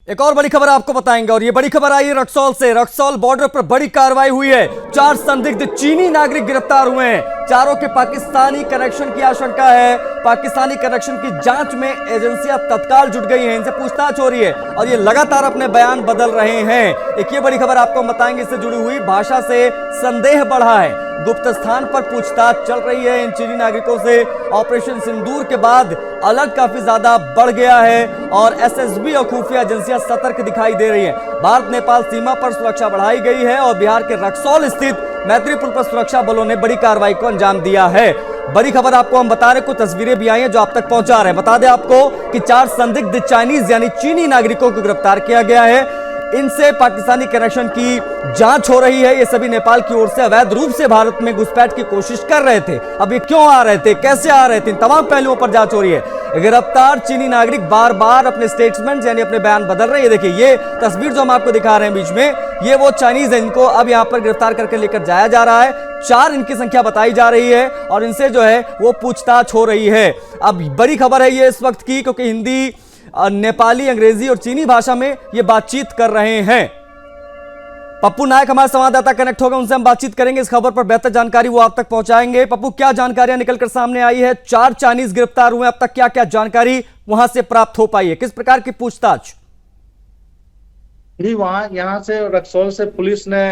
एक और बड़ी खबर आपको बताएंगे और ये बड़ी खबर आई है रक्सौल से। रक्सौल बॉर्डर पर बड़ी कार्रवाई हुई है। 4 संदिग्ध चीनी नागरिक गिरफ्तार हुए हैं। चारों के पाकिस्तानी कनेक्शन की आशंका है। पाकिस्तानी कनेक्शन की जांच में एजेंसियां तत्काल जुट गई हैं। इनसे पूछताछ हो रही है और ये लगातार अपने बयान बदल रहे हैं। एक ये बड़ी खबर आपको बताएंगे, इससे जुड़ी हुई भाषा से संदेह बढ़ा है। गुप्त स्थान पर पूछताछ चल रही है इन चीनी नागरिकों से। ऑपरेशन सिंदूर के बाद अलर्ट काफी ज्यादा बढ़ गया है और एसएसबी और खुफिया एजेंसियां सतर्क दिखाई दे रही हैं। भारत नेपाल सीमा पर सुरक्षा बढ़ाई गई है और बिहार के रक्सौल स्थित मैत्री पुल पर सुरक्षा बलों ने बड़ी कार्रवाई को अंजाम दिया है। बड़ी खबर आपको हम बता रहे, कुछ तस्वीरें भी आई हैं जो आप तक पहुंचा रहे हैं। बता दें आपको कि 4 संदिग्ध चाइनीज यानी चीनी नागरिकों को गिरफ्तार किया गया है। इनसे पाकिस्तानी कनेक्शन की जांच हो रही है। ये सभी नेपाल की ओर से अवैध रूप से भारत में घुसपैठ की कोशिश कर रहे थे। अब ये क्यों आ रहे थे, कैसे आ रहे थे, इन तमाम पहलुओं पर जांच हो रही है। गिरफ्तार चीनी नागरिक बार बार अपने स्टेटमेंट यानी अपने बयान बदल रहे हैं। देखिए ये तस्वीर जो हम आपको दिखा रहे हैं बीच में, ये वो चाइनीज है, इनको अब यहां पर गिरफ्तार करके लेकर जाया जा रहा है। 4 इनकी संख्या बताई जा रही है और इनसे जो है वो पूछताछ हो रही है। अब बड़ी खबर है ये इस वक्त की, क्योंकि हिंदी, नेपाली, अंग्रेजी और चीनी भाषा में ये बातचीत कर रहे हैं। पप्पू नायक हमारे संवाददाता कनेक्ट होगा, उनसे हम बातचीत करेंगे। इस खबर पर बेहतर जानकारी वो आप तक पहुंचाएंगे। पप्पू, क्या जानकारियां निकलकर सामने आई है? 4 चाइनीज गिरफ्तार हुए, अब तक क्या क्या जानकारी वहां से प्राप्त हो पाई है? किस प्रकार की पूछताछ? जी, यहाँ से रक्सौल से पुलिस ने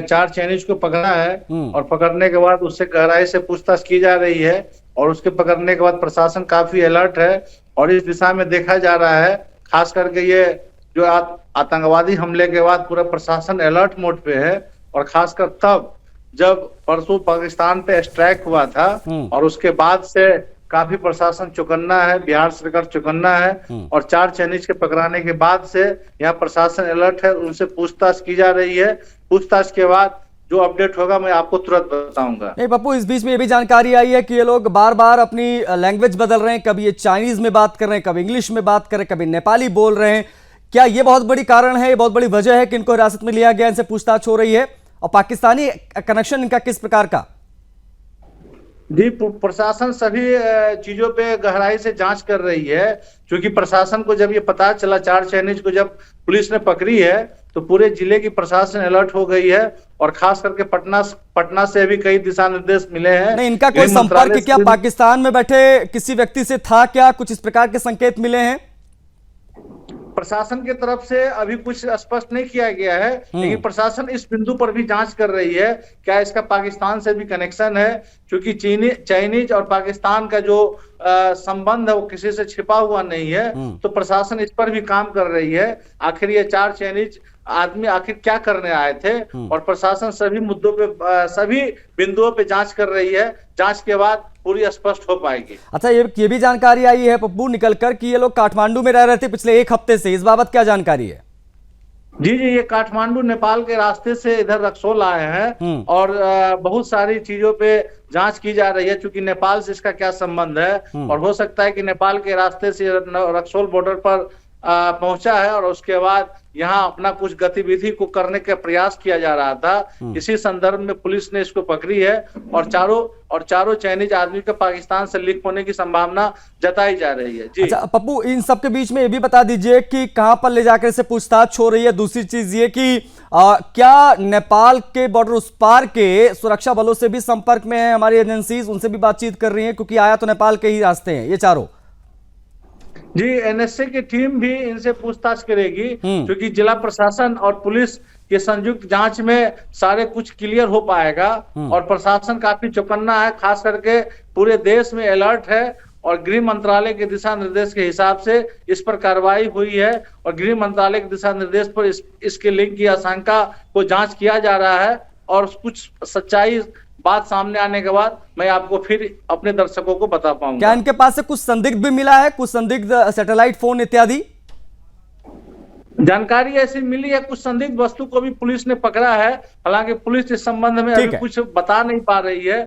4 चाइनीज को पकड़ा है और पकड़ने के बाद उससे गहराई से पूछताछ की जा रही है और उसके पकड़ने के बाद प्रशासन काफी अलर्ट है और इस दिशा में देखा जा रहा है। खास करके ये जो आतंकवादी हमले के बाद पूरा प्रशासन अलर्ट मोड पे है और खासकर तब जब परसों पाकिस्तान पे स्ट्राइक हुआ था और उसके बाद से काफी प्रशासन चौकन्ना है, बिहार सरकार चौकन्ना है और 4 चाइनीज के पकड़ाने के बाद से यहाँ प्रशासन अलर्ट है। उनसे पूछताछ की जा रही है। पूछताछ के बाद जो अपडेट होगा मैं आपको तुरंत बताऊंगा। नहीं पप्पू, इस बीच में ये भी जानकारी आई है कि ये लोग बार बार अपनी लैंग्वेज बदल रहे हैं। कभी ये चाइनीज में बात कर रहे हैं, कभी इंग्लिश में बात कर रहे हैं, कभी नेपाली बोल रहे हैं। क्या ये बहुत बड़ी कारण है, ये बहुत बड़ी वजह है कि इनको हिरासत में लिया गया, इनसे पूछताछ हो रही है? और पाकिस्तानी कनेक्शन इनका किस प्रकार का? जी, प्रशासन सभी चीजों पे गहराई से जांच कर रही है, क्योंकि प्रशासन को जब ये पता चला 4 चाइनीज को जब पुलिस ने पकड़ी है तो पूरे जिले की प्रशासन अलर्ट हो गई है और खास करके पटना से भी कई दिशा निर्देश मिले हैं। नहीं, इनका कोई संपर्क क्या पाकिस्तान में बैठे किसी व्यक्ति से था क्या? कुछ इस प्रकार के संकेत मिले हैं? प्रशासन की तरफ से अभी कुछ स्पष्ट नहीं किया गया है, लेकिन प्रशासन इस बिंदु पर भी जांच कर रही है क्या इसका पाकिस्तान से भी कनेक्शन है, क्योंकि चाइनीज और पाकिस्तान का जो संबंध है वो किसी से छिपा हुआ नहीं है। तो प्रशासन इस पर भी काम कर रही है। आखिर ये 4 चाइनीज आदमी आखिर क्या करने आए थे और प्रशासन सभी मुद्दों पे, सभी बिंदुओं पे जांच कर रही है। जांच के बाद पूरी स्पष्ट हो पाएगी। अच्छा, ये भी जानकारी आई है पप्पू निकलकर कि ये लोग काठमांडू में रह रहे थे पिछले 1 हफ्ते से। इस बाबत क्या जानकारी है? जी, ये काठमांडू नेपाल के रास्ते से इधर रक्सौल आए हैं और बहुत सारी चीजों पे जांच की जा रही है, क्योंकि नेपाल से इसका क्या संबंध है और हो सकता है कि नेपाल के रास्ते से रक्सौल बॉर्डर पर पहुंचा है और उसके बाद यहाँ अपना कुछ गतिविधि को करने का प्रयास किया जा रहा था। इसी संदर्भ में पुलिस ने इसको पकड़ी है और चारों चाइनीज आदमी के पाकिस्तान से लिंक होने की संभावना जताई जा रही है। जी अच्छा पप्पू, इन सब के बीच में ये भी बता दीजिए कि कहां पर ले जाकर से पूछताछ हो रही है। दूसरी चीज ये कि क्या नेपाल के बॉर्डर उस पार के सुरक्षा बलों से भी संपर्क में है हमारी एजेंसीज, उनसे भी बातचीत कर रही है? क्योंकि आया तो नेपाल के ही रास्ते हैं ये चारों। जी, एनएसए की टीम भी इनसे पूछताछ करेगी, क्योंकि जिला प्रशासन और पुलिस के संयुक्त जांच में सारे कुछ क्लियर हो पाएगा और प्रशासन काफी चौकन्ना है। खास करके पूरे देश में अलर्ट है और गृह मंत्रालय के दिशा निर्देश के हिसाब से इस पर कार्रवाई हुई है और गृह मंत्रालय के दिशा निर्देश पर इसके लिंक की आशंका को जांच किया जा रहा है और कुछ सच्चाई बात सामने आने के बाद मैं आपको फिर अपने दर्शकों को बता पाऊंगा। क्या इनके पास से कुछ संदिग्ध भी मिला है, कुछ संदिग्ध सैटेलाइट फोन इत्यादि? जानकारी ऐसी मिली है, कुछ संदिग्ध वस्तु को भी पुलिस ने पकड़ा है। हालांकि पुलिस इस संबंध में अभी कुछ बता नहीं पा रही है,